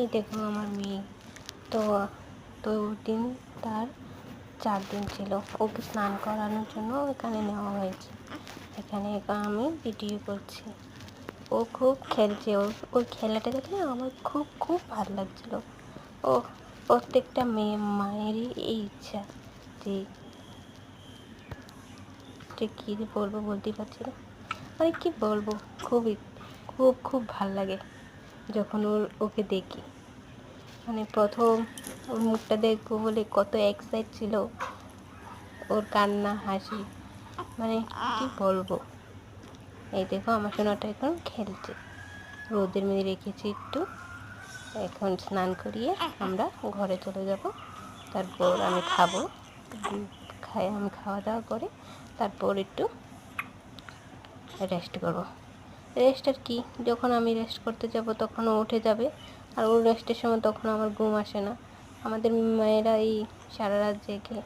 এই দেখো আমার মেয়ে। তো তো দিন তার 4 দিন ছিল। ওকে স্নান করানোর জন্য এখানে নেওয়া হয়েছে। এখানে আমি ভিডিও করছি। ও খুব খেলছে। ওর খেলাটা দেখে আমার খুব খুব ভালো লাগছিলো। ও প্রত্যেকটা মায়েরই এই ইচ্ছা যে কী বলবো, বলতেই পারছি না। মানে কী বলবো, খুবই খুব খুব ভাল লাগে যখন ওকে দেখি। মানে প্রথম ওর মুখটা দেখবো বলে কত এক্সাইট ছিল, ওর কান্না হাসি, মানে কী বলবো। এই দেখো আমার সোনাটা এখন খেলছে। রোদের মধ্যে রেখেছি একটু। এখন স্নান করিয়ে আমরা ঘরে চলে যাব। তারপর আমি খাবো। আমি খাওয়া দাওয়া করে তারপর একটু রেস্ট করব। রেস্ট আর কি, যখন আমি রেস্ট করতে যাব তখন ও উঠে যাবে। আর ওর রেস্টের সময় তখন আমার ঘুম আসে না। আমাদের মায়েরা এই সারা রাত জেগে